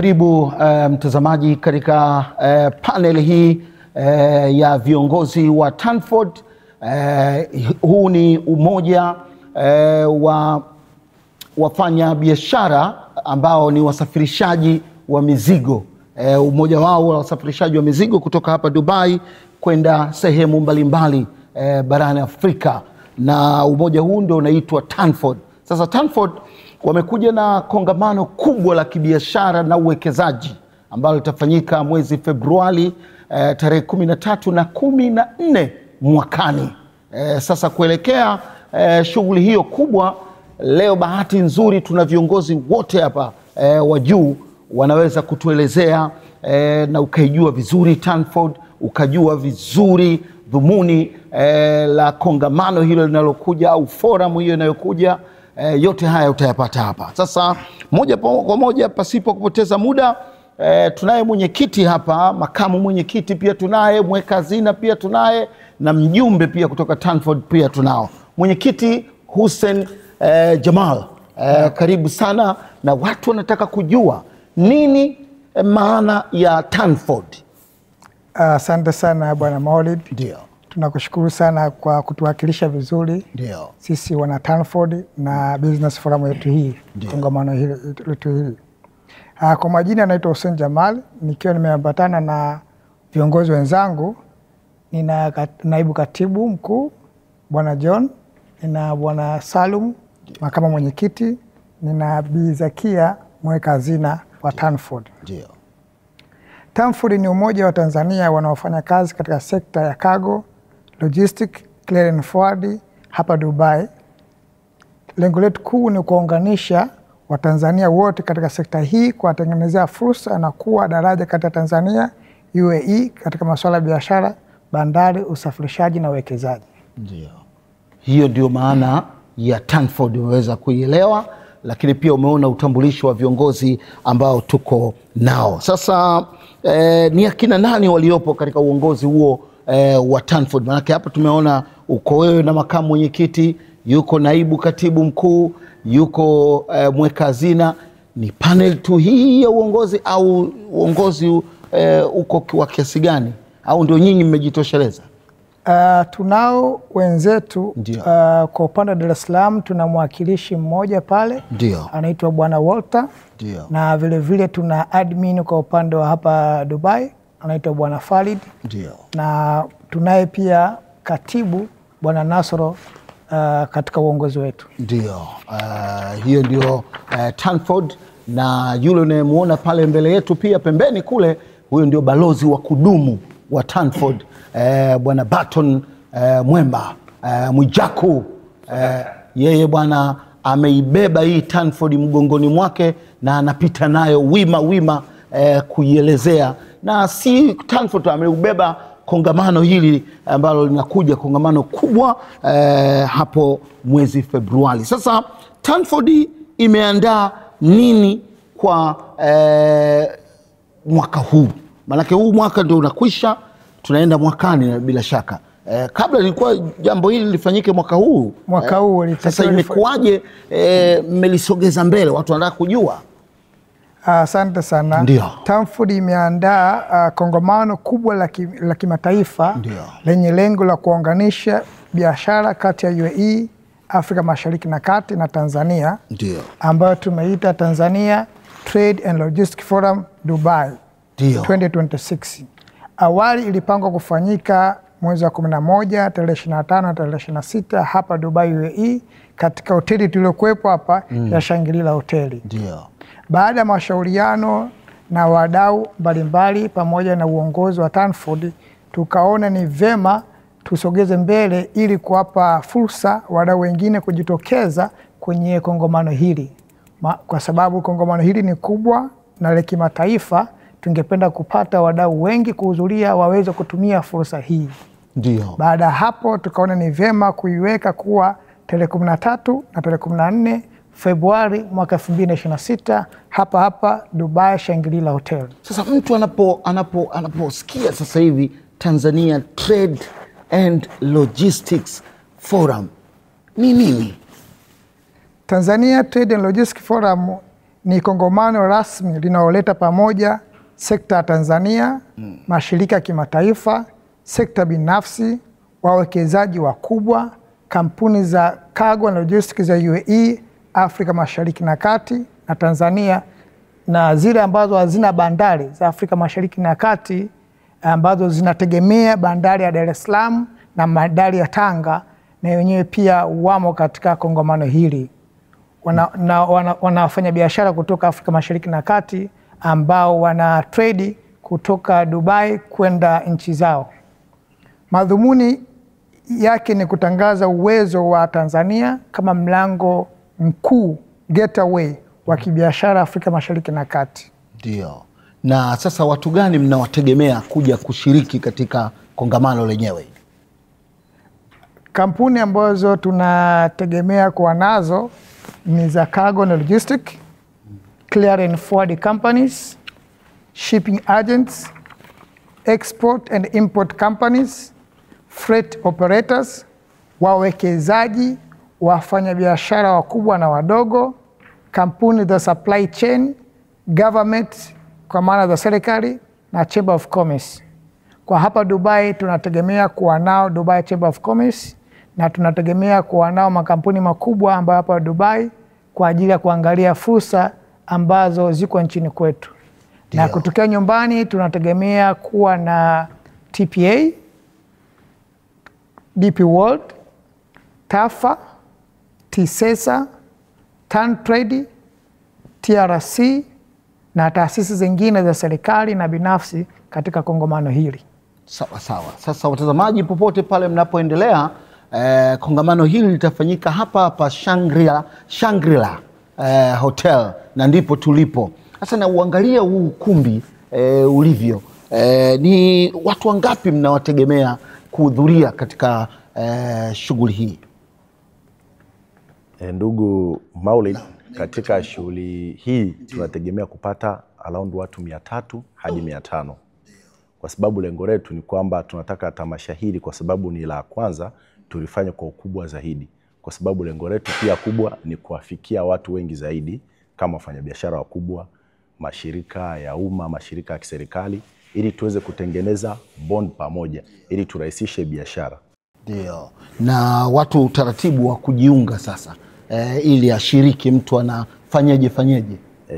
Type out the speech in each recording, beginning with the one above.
Karibu mtazamaji katika panel hii ya viongozi wa Tanford. Huu ni umoja wa wafanya biashara ambao ni wasafirishaji wa mizigo. Umoja wao wa wasafirishaji wa mizigo kutoka hapa Dubai kwenda sehemu mbalimbali barani Afrika, na umoja huu ndio unaitwa Tanford. Sasa Tanford wamekuja na kongamano kubwa la kibiashara na uwekezaji ambalo litafanyika mwezi Februari tarehe 13 na 14 mwakani. Sasa kuelekea shughuli hiyo kubwa, leo bahati nzuri tuna viongozi wote hapa wa juu wanaweza kutuelezea na ukaijua vizuri Tanford, ukajua vizuri dhumuni la kongamano hilo linalokuja au forum hiyo inayokuja. Yote haya utayapata hapa. Sasa moja kwa moja pasipo kupoteza muda, tunaye mwenyekiti hapa, makamu mwenyekiti pia tunaye, mweka hazina pia tunaye, na mjumbe pia kutoka Tanford pia tunao. Mwenyekiti Hussein Jamal, karibu sana, na watu wanataka kujua nini maana ya Tanford. Asante sana Bwana Maulid. Ndio. Tunakushukuru sana kwa kutuwakilisha vizuri. Ndio. Sisi wana Tanford na business forum yetu hii, kongamano hili letu hili. Kwa majina naitwa Hussein Jamal, nikiwa nimeambatana na viongozi wenzangu. Nina naibu katibu mkuu Bwana John, nina Bwana Salum makamu mwenyekiti, nina Bi Zakia mweka hazina wa Tanford. Ndio. Tanford ni umoja wa Tanzania wanaofanya kazi katika sekta ya cargo, logistic, clear and forward hapa Dubai. Lengo letu kuu ni kuunganisha Watanzania wote katika sekta hii, kuwatengenezea fursa na kuwa daraja kati ya Tanzania, UAE katika masuala ya biashara, bandari, usafirishaji na uwekezaji. Ndio. Hiyo ndio maana ya Tanford, umeweza kuielewa, lakini pia umeona utambulisho wa viongozi ambao tuko nao. Sasa ni akina nani waliopo katika uongozi huo wa Tanford? Maanake hapa tumeona uko wewe na makamu mwenyekiti, yuko naibu katibu mkuu, yuko mweka hazina. Ni panel tu hii ya uongozi au uongozi uko kwa kiasi gani, au ndio nyinyi mmejitosheleza? Tunao wenzetu kwa upande wa Dar es Salaam tuna mwakilishi mmoja pale. Ndio. Anaitwa Bwana Walter. Ndio. Na vile vile tuna admin kwa upande wa hapa Dubai anaitwa Bwana Khalid. Ndio. Na tunaye pia katibu Bwana Nasoro katika uongozi wetu. Ndio. Hiyo ndio Tanford, na yule unayemuona pale mbele yetu pia pembeni kule, huyo ndio balozi wa kudumu wa Tanford, Bwana Barton Mwemba Mwijaku. Yeye bwana ameibeba hii Tanford mgongoni mwake na anapita nayo wima kuielezea, na si Tanford ameubeba kongamano hili ambalo linakuja, kongamano kubwa hapo mwezi Februari. Sasa Tanford imeandaa nini kwa mwaka huu? Maanake huu mwaka ndio unakwisha, tunaenda mwakani bila shaka. Kabla ilikuwa jambo hili lifanyike mwaka huu. Mwaka huu sasa imekuwaje mmelisogeza mbele? Watu wanataka kujua. Asante sana. Ndio. Tanford imeandaa kongamano kubwa la kimataifa lenye lengo la kuunganisha biashara kati ya UAE, Afrika Mashariki na Kati na Tanzania. Ndio. Ambayo tumeita Tanzania Trade and Logistics Forum Dubai 2026. Awali ilipangwa kufanyika mwezi wa 11 tarehe 25 na tarehe 26 hapa Dubai UAE katika hoteli tuliokuwepo hapa ya Shangri-La hoteli. Ndio. Baada ya mashauriano na wadau mbalimbali pamoja na uongozi wa Tanford, tukaona ni vema tusogeze mbele ili kuwapa fursa wadau wengine kujitokeza kwenye kongamano hili. Kwa sababu kongamano hili ni kubwa na la kimataifa, tungependa kupata wadau wengi kuhudhuria waweze kutumia fursa hii. Ndio. Baada hapo tukaona ni vyema kuiweka kuwa tarehe 13 na tarehe 14 Februari mwaka 2026 hapa Dubai Shangri-La Hotel. Sasa mtu anaposikia sasa hivi Tanzania Trade and Logistics Forum ni nini? Tanzania Trade and Logistics Forum ni kongamano rasmi linaloleta pamoja sekta ya Tanzania, mashirika ya kimataifa, sekta binafsi, wawekezaji wakubwa, kampuni za cargo na logistics za UAE, Afrika Mashariki na Kati na Tanzania, na zile ambazo hazina bandari za Afrika Mashariki na Kati ambazo zinategemea bandari ya Dar es Salaam na bandari ya Tanga, na wenyewe pia wamo katika kongamano hili. Wanafanya biashara kutoka Afrika Mashariki na Kati ambao wana trade kutoka Dubai kwenda nchi zao. Madhumuni yake ni kutangaza uwezo wa Tanzania kama mlango mkuu, gateway wa kibiashara Afrika Mashariki na Kati. Ndio. Na sasa watu gani mnawategemea kuja kushiriki katika kongamano lenyewe? Kampuni ambazo tunategemea kuwa nazo ni za cargo na logistics, clear and forward companies, shipping agents, export and import companies, freight operators, wawekezaji, wafanyabiashara wakubwa na wadogo, kampuni za supply chain, government kwa maana za serikali, na Chamber of Commerce. Kwa hapa Dubai tunategemea kuwa nao Dubai Chamber of Commerce, na tunategemea kuwa nao makampuni makubwa ambayo hapa Dubai kwa ajili ya kuangalia fursa ambazo ziko nchini kwetu. Na kutokea nyumbani tunategemea kuwa na TPA, DP World, TAFA, TISESA, TanTrade, TRC na taasisi zingine za serikali na binafsi katika kongamano hili. Sawa sawa. Sasa watazamaji, popote pale mnapoendelea, kongamano hili litafanyika hapa Shangri-La Hotel, na ndipo tulipo. Sasa na uangalia huu ukumbi ulivyo, ni watu wangapi mnawategemea kuhudhuria katika shughuli hii? Ndugu Maulid, katika shughuli hii tunategemea kupata around watu 300 hadi 500. Kwa sababu lengo letu ni kwamba tunataka tamasha hili, kwa sababu ni la kwanza, tulifanya kwa ukubwa zaidi. Kwa sababu lengo letu pia kubwa ni kuwafikia watu wengi zaidi kama wafanyabiashara wakubwa, mashirika ya umma, mashirika ya kiserikali, ili tuweze kutengeneza bond pamoja ili turahisishe biashara. Ndio. Na watu utaratibu wa kujiunga sasa, ili ashiriki mtu anafanyaje?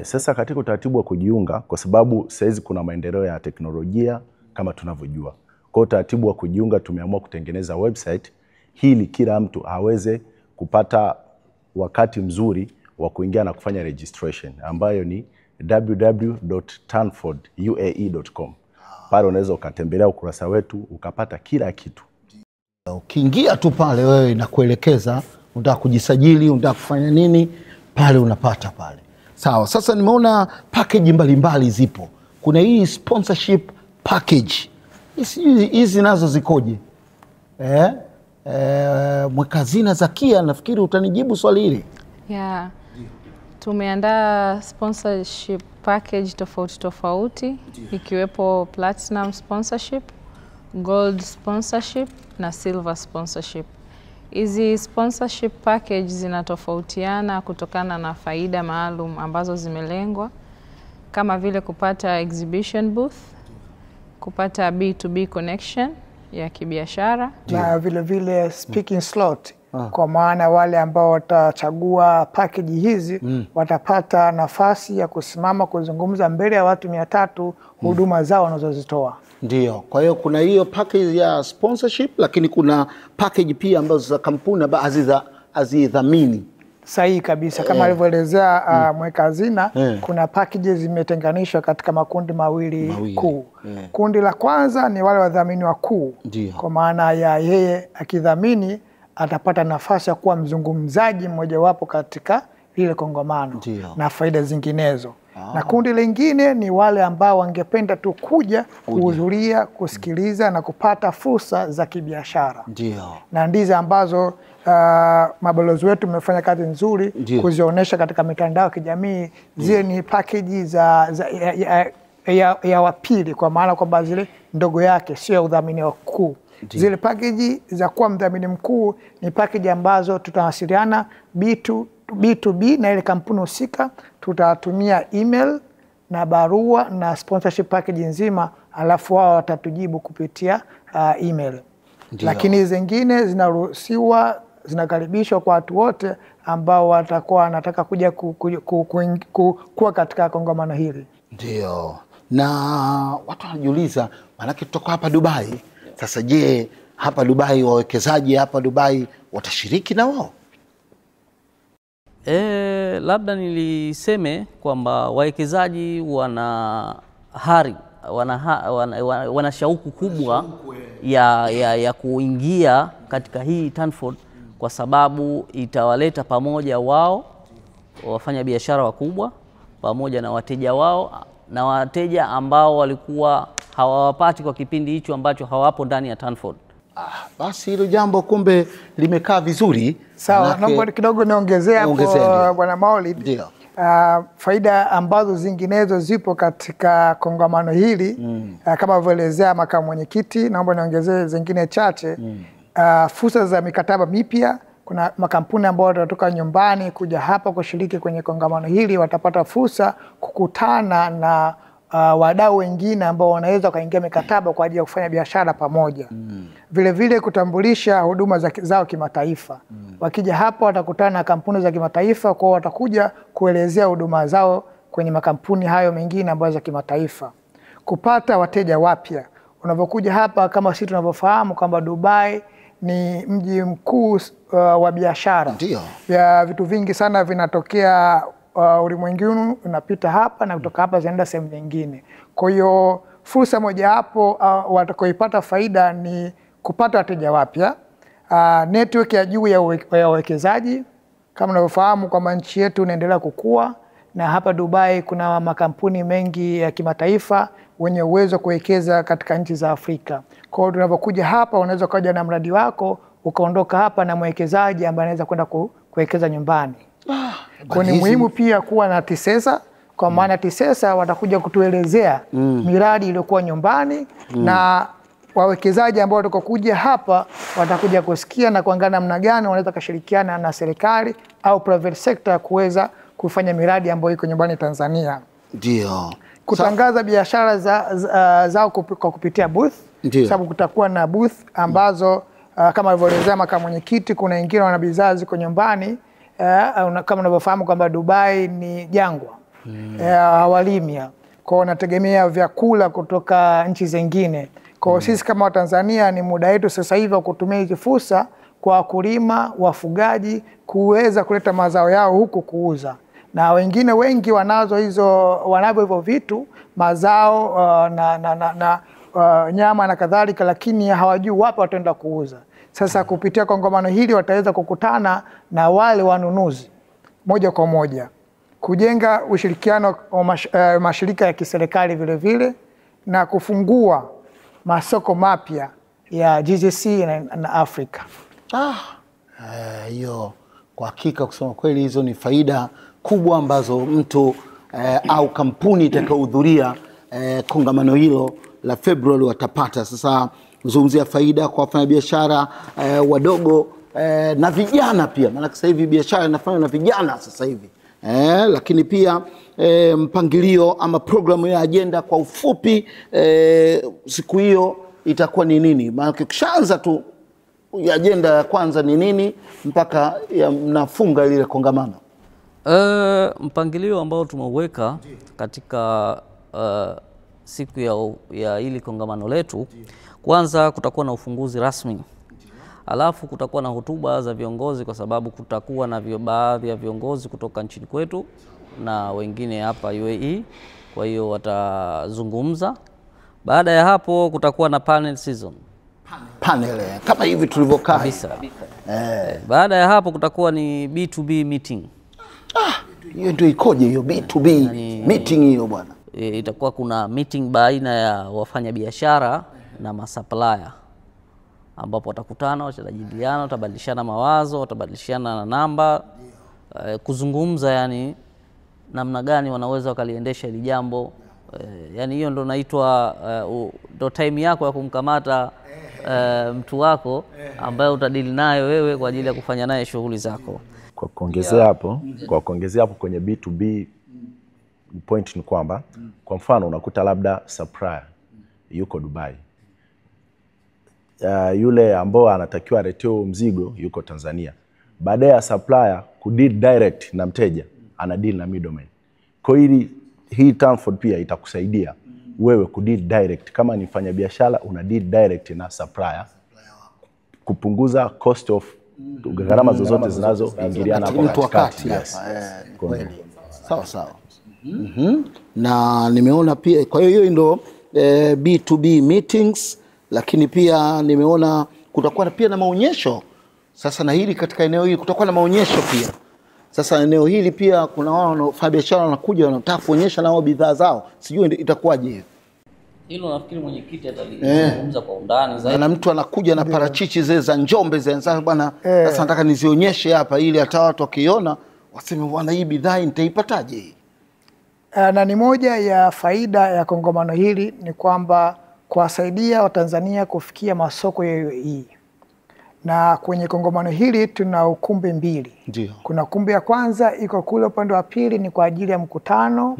Sasa katika utaratibu wa kujiunga, kwa sababu saizi kuna maendeleo ya teknolojia kama tunavyojua. Kwa utaratibu wa kujiunga tumeamua kutengeneza website ili kila mtu aweze kupata wakati mzuri wa kuingia na kufanya registration, ambayo ni www.tanforduae.com. Pale unaweza ukatembelea ukurasa wetu ukapata kila kitu. Ukiingia tu pale wewe inakuelekeza unataka kujisajili, unataka kufanya nini, pale unapata pale. Sawa. Sasa nimeona package mbalimbali zipo. Kuna hii sponsorship package. Hizi nazo zikoje? Mwekazina Zakia, nafikiri utanijibu swali hili. Yeah. Tumeandaa sponsorship package tofauti ikiwepo platinum sponsorship, gold sponsorship na silver sponsorship. Hizi sponsorship package zinatofautiana kutokana na faida maalum ambazo zimelengwa, kama vile kupata exhibition booth, kupata B2B connection ya kibiashara, na vile speaking slot. Kwa maana wale ambao watachagua package hizi watapata nafasi ya kusimama kuzungumza mbele ya watu 300 huduma zao wanazozitoa. Ndio. Kwa hiyo kuna hiyo package ya sponsorship, lakini kuna package pia ambazo za kampuni hazidhamini. Sahihi kabisa. Kama alivyoelezea mweka hazina, kuna packages zimetenganishwa katika makundi mawili kuu. Kundi la kwanza ni wale wadhamini wakuu. Kwa maana ya yeye akidhamini atapata nafasi ya kuwa mzungumzaji mmojawapo katika ile kongamano na faida zinginezo. Na kundi lingine ni wale ambao wangependa tu kuja kuhudhuria, kusikiliza na kupata fursa za kibiashara. Na ndizo ambazo mabalozi wetu wamefanya kazi nzuri kuzionyesha katika mitandao ya kijamii. Zile ni package ya wapili, kwa maana kwamba zile ndogo yake sio ya udhamini wakuu. Zile package za kuwa mdhamini mkuu ni package ambazo tutawasiliana B2B na ile kampuni husika, tutatumia email na barua na sponsorship package nzima, alafu wao watatujibu kupitia email. Ndiyo. Lakini zingine zinaruhusiwa, zinakaribishwa kwa watu wote ambao watakuwa wanataka kuja kuwa katika kongamano hili. Ndio. Na watu wanajiuliza, maanake tutoka hapa Dubai. Sasa je, hapa Dubai wawekezaji hapa Dubai watashiriki na wao? Labda niliseme kwamba wawekezaji wana shauku kubwa ya kuingia katika hii Tanford, kwa sababu itawaleta pamoja wao wafanya biashara wakubwa pamoja na wateja wao, na wateja ambao walikuwa hawawapati kwa kipindi hicho ambacho hawapo ndani ya Tanford. Basi hilo jambo kumbe limekaa vizuri. Sawa, naomba kidogo niongezea hapo Bwana Maulid. Ndio. Faida ambazo zinginezo zipo katika kongamano hili, kama vyoelezea makamu mwenyekiti, naomba niongezee zingine chache. Fursa za mikataba mipya. Kuna makampuni ambao watatoka nyumbani kuja hapa kushiriki kwenye kongamano hili, watapata fursa kukutana na wadau wengine ambao wanaweza kuingia mikataba kwa ajili ya kufanya biashara pamoja. Vile vile kutambulisha huduma zao kimataifa. Wakija hapa watakutana na kampuni za kimataifa, kwa watakuja kuelezea huduma zao kwenye makampuni hayo mengine ambayo za kimataifa. Kupata wateja wapya. Unapokuja hapa, kama sisi tunavyofahamu kwamba Dubai ni mji mkuu wa biashara. Ndio. Ya vitu vingi sana vinatokea ulimwenguni, unapita hapa na kutoka hapa zinaenda sehemu nyingine. Kwa hiyo fursa moja hapo watakaoipata faida ni kupata wateja wapya, network ya juu ya wawekezaji. Kama unavyofahamu kwamba nchi yetu inaendelea kukua, na hapa Dubai kuna makampuni mengi ya kimataifa wenye uwezo kuwekeza katika nchi za Afrika. Kwa hiyo tunapokuja hapa, unaweza kuja na mradi wako ukaondoka hapa na mwekezaji ambaye anaweza kwenda kuwekeza nyumbani. Kwa ni muhimu pia kuwa na TISESA, kwa maana TISESA watakuja kutuelezea miradi iliyokuwa nyumbani, na wawekezaji ambao watakokuja hapa watakuja kusikia na kuangalia namna gani wanaweza kushirikiana na serikali au private sector kuweza kufanya miradi ambayo iko nyumbani Tanzania. Ndio. Kutangaza biashara zao kwa kupitia booth, sababu kutakuwa na booth ambazo kama alivyoelezea makamu mwenyekiti, kuna wengine wana bidhaa ziko nyumbani. Kama unavyofahamu kwamba Dubai ni jangwa, hawalimia, kwa wanategemea vyakula kutoka nchi zingine. Kwa sisi kama Watanzania ni muda wetu sasa hivi kutumia hizi fursa kwa wakulima, wafugaji kuweza kuleta mazao yao huku kuuza, na wengine wengi wanavyo hivyo vitu mazao nyama na kadhalika, lakini hawajui wapi wataenda kuuza. Sasa kupitia kongamano hili wataweza kukutana na wale wanunuzi moja kwa moja, kujenga ushirikiano wa mashirika ya kiserikali vile vile, na kufungua masoko mapya ya GCC na Afrika. Hiyo kwa hakika kusema kweli hizo ni faida kubwa ambazo mtu au kampuni itakayohudhuria kongamano hilo la Februari watapata. Sasa kuzungumzia faida kwa wafanyabiashara wadogo na vijana pia, maana sasa hivi biashara inafanywa na vijana sasa hivi. Lakini pia mpangilio ama programu ya agenda kwa ufupi, siku hiyo itakuwa ni nini? Maana ukishaanza tu agenda ya kwanza ni nini mpaka mnafunga ile kongamano? Mpangilio ambao tumeuweka katika siku ya hili kongamano letu, kwanza kutakuwa na ufunguzi rasmi, alafu kutakuwa na hotuba za viongozi, kwa sababu kutakuwa na baadhi ya viongozi kutoka nchini kwetu na wengine hapa UAE, kwa hiyo watazungumza. Baada ya hapo kutakuwa na panel season. Panel kama hivi tulivyokaa kabisa. Baada ya hapo kutakuwa ni B2B meeting. Hiyo ndio ikoje hiyo B2B meeting hiyo bwana? Itakuwa kuna meeting baina ya wafanya biashara na masupplier, ambapo watakutana, watajadiliana, watabadilishana mawazo, watabadilishana na namba, kuzungumza yani namna gani wanaweza wakaliendesha hili jambo. Yani hiyo ndo naitwa ndo time yako ya kumkamata mtu wako ambaye utadili naye wewe kwa ajili ya kufanya naye shughuli zako. Kwa kuongezea hapo kwenye B2B point ni kwamba kwa mfano unakuta labda supplier yuko Dubai. Yule ambao anatakiwa aleteo mzigo yuko Tanzania. Baadaye ya supplier kudeal direct na mteja, ana deal na middleman. Kwa hii Tanfold pia itakusaidia wewe kudeal direct. Kama ni mfanyabiashara una deal direct na supplier, kupunguza cost of gharama zozote zinazoingiliana hapo katikati. Kweli. Sawa. Na nimeona pia, kwa hiyo ndio B2B meetings, lakini pia nimeona kutakuwa pia na maonyesho. Sasa na hili katika eneo hili kutakuwa na maonyesho pia. Sasa eneo hili pia kuna wafanyabiashara wanakuja wanataka kuonyesha nao bidhaa zao. Sijui itakuwaje hiyo. Hilo nafikiri mwenyekiti atalizungumza kwa undani zaidi. Na mtu anakuja na parachichi zile za Njombe sasa bwana, sasa nataka nizionyeshe hapa ili hata watu wakiona waseme bwana, hii bidhaa nitaipataje? Na ni moja ya faida ya kongamano hili ni kwamba kuwasaidia Watanzania kufikia masoko ya UAE. Na kwenye kongamano hili tuna ukumbi mbili. Ndiyo. Kuna ukumbi ya kwanza iko kule, upande wa pili ni kwa ajili ya mkutano.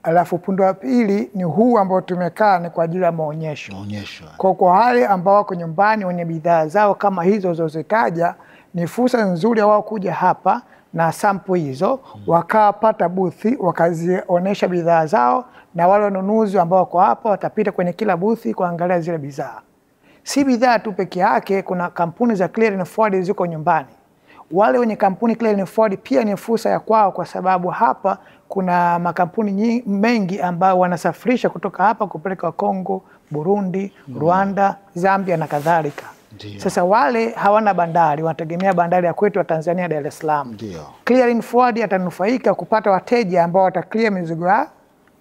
Alafu upande wa pili ni huu ambao tumekaa ni kwa ajili ya maonyesho. Kwa wale ambao wako nyumbani wenye bidhaa zao kama hizo zozitaja, ni fursa nzuri ya wao kuja hapa na sample hizo, wakapata boothi, wakazionesha bidhaa zao, na wale wanunuzi ambao wako hapa watapita kwenye kila boothi kuangalia zile bidhaa. Si bidhaa tu peke yake, kuna kampuni za clear and forward ziko nyumbani. Wale wenye kampuni clear and forward pia ni fursa ya kwao, kwa sababu hapa kuna makampuni mengi ambao wanasafirisha kutoka hapa kupeleka Kongo, Burundi, Rwanda, Zambia na kadhalika. Sasa wale hawana bandari, wanategemea bandari ya kwetu wa Tanzania, Dar es Salaam. Clear and forward atanufaika kupata wateja ambao wataklia mizigo yao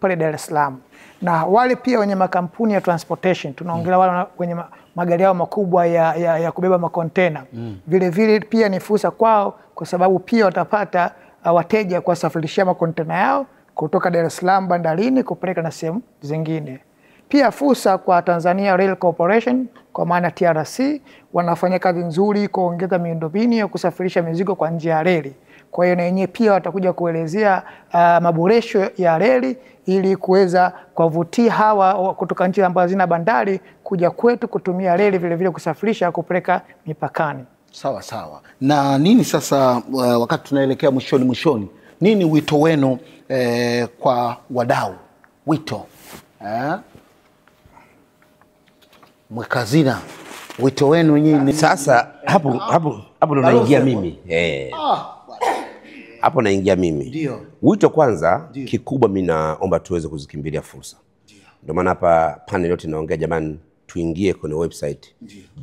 pale Dar es Salaam. Na wale pia wenye makampuni ya transportation, tunaongelea wale wenye magari yao makubwa ya kubeba makontena. Vile vile pia ni fursa kwao, kwa sababu pia watapata wateja kwa safirishia makontena yao kutoka Dar es Salaam bandarini kupeleka na sehemu zingine. Pia fursa kwa Tanzania Rail Corporation, kwa maana TRC, wanafanya kazi nzuri kuongeza miundombinu ya kusafirisha mizigo kwa njia ya reli. Kwa hiyo na yenyewe pia watakuja kuelezea maboresho ya reli ili kuweza kuwavutia hawa kutoka nchi ambazo zina bandari kuja kwetu kutumia reli vile vile kusafirisha kupeleka mipakani. Sawa. Na nini sasa, wakati tunaelekea mwishoni, nini wito wenu kwa wadau? Wito Mwekazina, wito wenu nyinyi? Sasa hapo ndo naingia mimi. Hapo naingia mimi. Ndio. Wito kwanza, kikubwa mimi naomba tuweze kuzikimbilia fursa. Ndio maana hapa panel yote naongea, jamani, tuingie kwenye website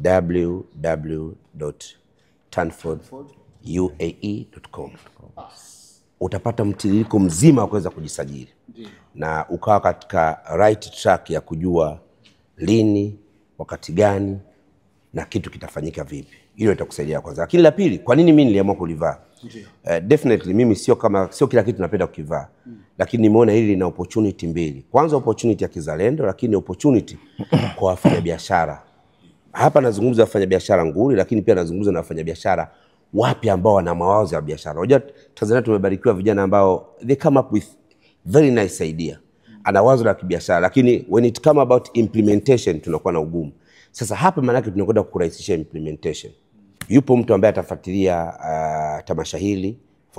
www.tanforduae.com. Utapata mtiririko mzima wa kuweza kujisajili na ukawa katika right track ya kujua lini, wakati gani na kitu kitafanyika vipi. Hilo litakusaidia kwanza. Lakini la pili, kwa nini mimi niliamua kulivaa? Definitely mimi sio kila kitu napenda kukivaa. Lakini nimeona hili lina opportunity mbili. Kwanza opportunity ya kizalendo, lakini opportunity kwa wafanyabiashara. Hapa nazungumza wafanyabiashara nguli, lakini pia nazungumza na wafanyabiashara wapi ambao wana mawazo ya biashara. Unajua Tanzania tumebarikiwa vijana ambao they come up with very nice idea. Ana wazo la kibiashara, lakini when it come about implementation tunakuwa na ugumu. Sasa hapa maana yake tunakwenda kurahisisha implementation. Yupo mtu ambaye atafuatilia tamasha hili,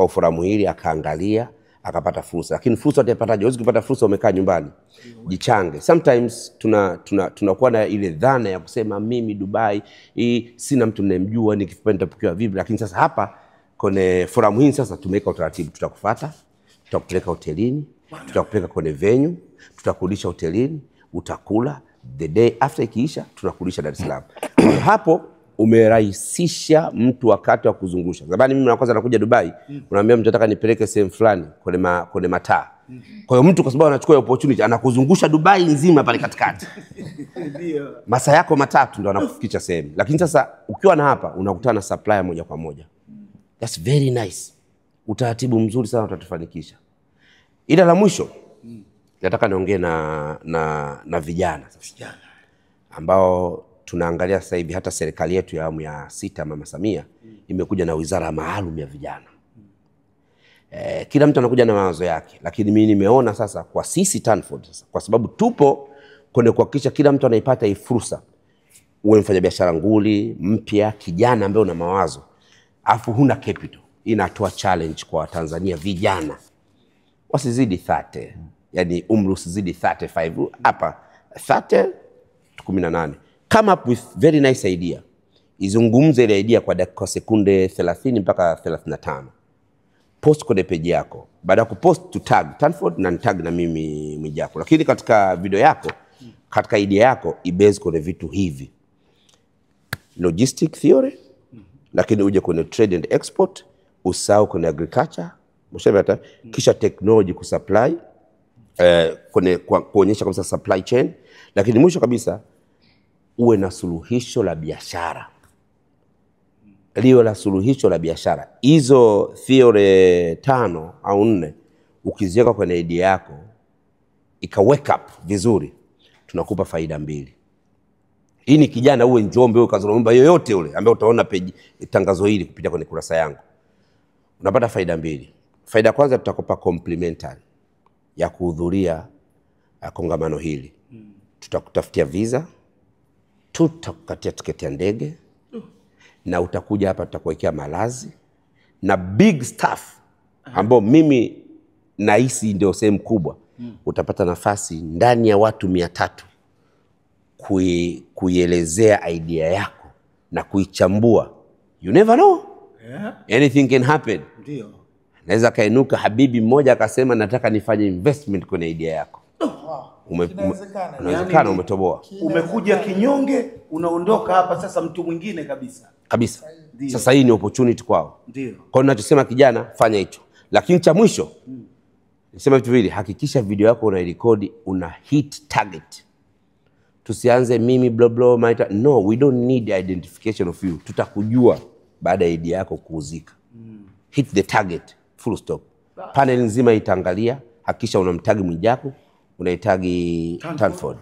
forum hili, akaangalia, akapata fursa. Lakini fursa utapataje? Huwezi kupata fursa umekaa nyumbani. Jichange. Sometimes tunakuwa na ile dhana ya kusema mimi Dubai, sina mtu ninayemjua, nikipenda nitapokewa vipi. Lakini sasa hapa kwenye forum hii sasa tumeweka utaratibu, tutakufuata, tutakupeleka hotelini, tutakupeleka kwenye venue, tutakurudisha hotelini, utakula, the day after ikiisha tunakurudisha Dar es Salaam. Hapo umerahisisha mtu wakati wa kuzungusha. Zamani mimi kwanza nakuja Dubai, unaambia mtu nataka nipeleke sehemu fulani kwenye mataa. Kwa hiyo mtu kwa sababu anachukua opportunity anakuzungusha Dubai nzima pale katikati. Ndio. Masaa yako matatu ndio anakufikisha sehemu. Lakini sasa ukiwa na hapa unakutana na supplier moja kwa moja. That's very nice. Utaratibu mzuri sana utatufanikisha. Ila la mwisho nataka niongee na vijana ambao tunaangalia sasa hivi. Hata serikali yetu ya awamu ya 6 Mama Samia imekuja na wizara maalum ya vijana. Kila mtu anakuja na mawazo yake, lakini mimi nimeona sasa kwa sisi Tanford sasa, kwa sababu tupo kwenye kuhakikisha kila mtu anaipata hii fursa. Uwe mfanyabiashara nguli mpya, kijana ambaye una mawazo afu huna capital, inatoa challenge kwa Tanzania vijana wasizidi 30, yani umri usizidi 35 hapa 30 18. Come up with very nice idea, izungumze ile idea kwa dakika sekunde 30 mpaka 35, post kwenye page yako. Baada ya kupost, to tag Tanford na tag na mimi Mwijaku, lakini katika video yako, katika idea yako ibase kwenye vitu hivi: logistic theory, lakini uje kwenye trade and export, usahau kwenye agriculture, mshabata, kisha technology kusupply, kwenye kuonyesha kabisa supply chain, lakini mwisho kabisa uwe na suluhisho la biashara. Liwe la suluhisho la biashara. Hizo theory 5 au 4 ukiziweka kwenye idea yako ika wake up vizuri, tunakupa faida 2. Hii ni kijana uwe Njombe, uwe Kazoromba, yoyote ule ambaye utaona page tangazo hili kupitia kwenye kurasa yangu, unapata faida 2. Faida kwanza, tutakupa complimentary ya kuhudhuria kongamano hili. Tutakutafutia visa, tutakukatia tiketi ya ndege, na utakuja hapa tutakuwekea malazi na big staff ambao mimi nahisi ndio sehemu kubwa. Utapata nafasi ndani ya watu 300 kuielezea idea yako na kuichambua. You never know. Anything can happen. Ndio. Naweza kainuka habibi mmoja akasema nataka nifanye investment kwenye idea yako. Inawezekana, umetoboa. Umekuja kinyonge, unaondoka hapa sasa mtu mwingine kabisa. Kabisa. Dio. Sasa hii ni opportunity kwao. Ndio. Kwa ninachosema kijana, fanya hicho. Lakini cha mwisho, nisema vitu viwili: hakikisha video yako unairekodi, una hit target. Tusianze mimi blah blah maita. No, we don't need identification of you. Tutakujua baada ya idea yako kuuzika. Hit the target, full stop. Panel nzima itaangalia, hakikisha unamtagi Mwijaku, unaitagi Tanford.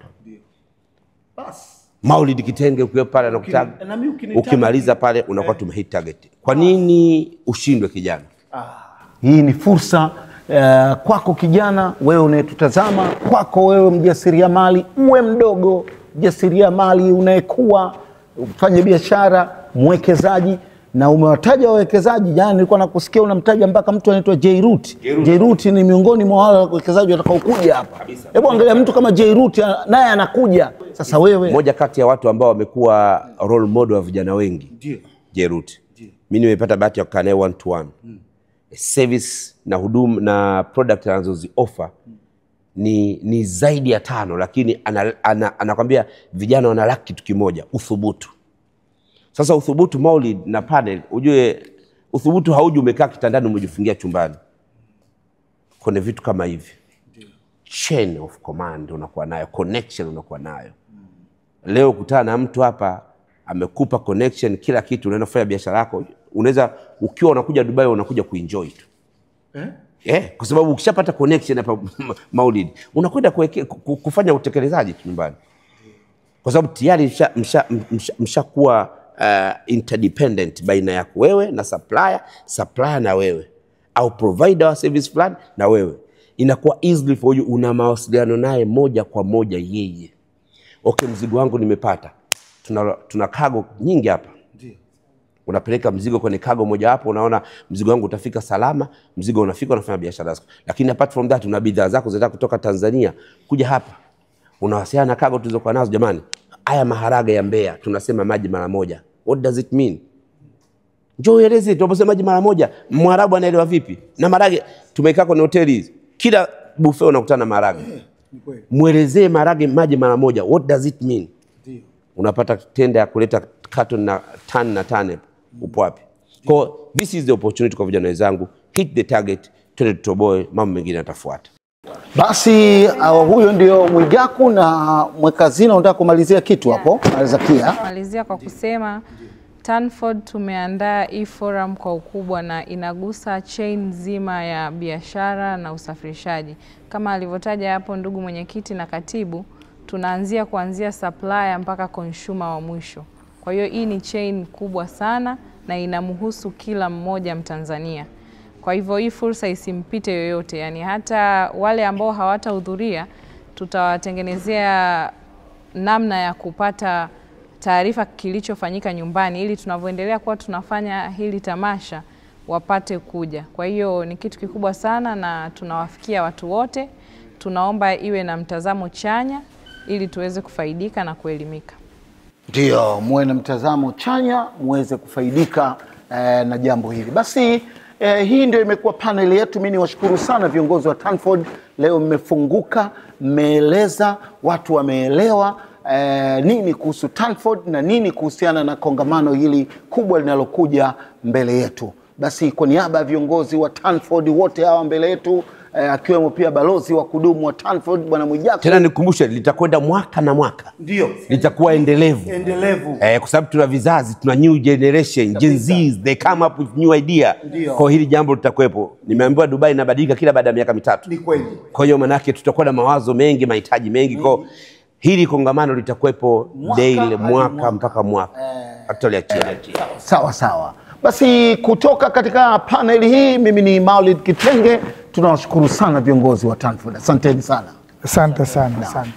Bas. Maulid Kitenge ukiwa pale na kutag. Ukimaliza pale unakuwa tumehit target. Kwa nini ushindwe kijana? Hii ni fursa kwako kijana, wewe unayetutazama, kwako wewe mjasiriamali, uwe mdogo, mjasiriamali unayekuwa, ufanye biashara, mwekezaji. Na umewataja wawekezaji, jana nilikuwa nakusikia unamtaja mpaka mtu anaitwa J-Root. J-Root ni miongoni mwa wale wawekezaji watakaokuja hapa. Hebu angalia mtu kama J-Root naye anakuja. Sasa wewe, moja kati ya watu ambao wamekuwa role model wa vijana wengi. Ndio. J-Root. Mimi nimepata bahati ya kukaa naye 1 to 1. Service na huduma na product anazozi offer ni zaidi ya 5, lakini anakwambia vijana wana lack kitu kimoja: uthubutu. Sasa uthubutu, Maulid na panel, ujue uthubutu hauji umekaa kitandani umejifungia chumbani. Kuna vitu kama hivi. Chain of command unakuwa nayo, connection unakuwa nayo. Leo kutana na mtu hapa amekupa connection, kila kitu, unaenda kufanya biashara yako. Unaweza ukiwa unakuja Dubai unakuja kuenjoy tu. Kwa sababu ukishapata connection hapa Maulid, unakwenda kufanya utekelezaji tu nyumbani. Kwa sababu tayari mshakuwa interdependent baina yako wewe na supplier na wewe, au provider wa service fulani na wewe. Inakuwa easily for you, una mawasiliano naye moja kwa moja yeye. Okay, mzigo wangu nimepata. Tuna cargo nyingi hapa. Ndio. Unapeleka mzigo kwenye cargo moja hapo, unaona mzigo wangu utafika salama, mzigo unafika, unafanya biashara yako. Lakini apart from that, una bidhaa zako zinataka kutoka Tanzania kuja hapa. Unawasiliana na cargo tulizokuwa nazo, jamani, haya maharage ya Mbeya tunasema maji mara moja. What does it mean? Njoo eleze, tunaposema maji mara moja, Mwarabu anaelewa vipi? Na maharage tumekaa kwenye hoteli, kila buffet unakutana na maharage. Muelezee maharage maji mara moja. What does it mean? Ndio. Unapata tenda ya kuleta carton na tan upo wapi? Kwa this is the opportunity kwa vijana wenzangu. Hit the target, twende tutoboe, mambo mengine yatafuata. Basi huyo ndio Mwijaku. Na Mwekazina, unataka kumalizia kitu hapo? Malizia kwa kusema Tanford tumeandaa e-forum kwa ukubwa na inagusa chain nzima ya biashara na usafirishaji. Kama alivyotaja hapo ndugu mwenyekiti na katibu, tunaanzia kuanzia supplier mpaka consumer wa mwisho. Kwa hiyo hii ni chain kubwa sana na inamhusu kila mmoja Mtanzania. Kwa hivyo hii fursa isimpite yoyote, yani hata wale ambao hawatahudhuria tutawatengenezea namna ya kupata taarifa kilichofanyika nyumbani, ili tunavyoendelea kuwa tunafanya hili tamasha wapate kuja. Kwa hiyo ni kitu kikubwa sana na tunawafikia watu wote. Tunaomba iwe na mtazamo chanya ili tuweze kufaidika na kuelimika. Ndio, muwe na mtazamo chanya, muweze kufaidika na jambo hili. Basi hii ndio imekuwa panel yetu. Mimi niwashukuru sana viongozi wa Tanford. Leo mmefunguka, mmeeleza, watu wameelewa nini kuhusu Tanford na nini kuhusiana na kongamano hili kubwa linalokuja mbele yetu. Basi kwa niaba ya viongozi wa Tanford wote hawa mbele yetu, akiwemo pia balozi wa kudumu wa Tanford Bwana Mwijaku. Tena nikumbushe, litakwenda mwaka na mwaka. Ndio. Litakuwa endelevu. Kwa sababu tuna vizazi, tuna new generation, Gen Zs, they come up with new idea. Kwa hili jambo litakuwepo. Nimeambiwa Dubai inabadilika kila baada ya miaka 3. Ni kweli. Kwa hiyo manake tutakuwa na mawazo mengi, mahitaji mengi. Kwa hili kongamano litakuwepo daily, mwaka mpaka mwaka. Sawa sawa. Basi kutoka katika panel hii, mimi ni Maulid Kitenge. Tunawashukuru sana viongozi wa Tanford. Asanteni sana. Asante sana. Asante.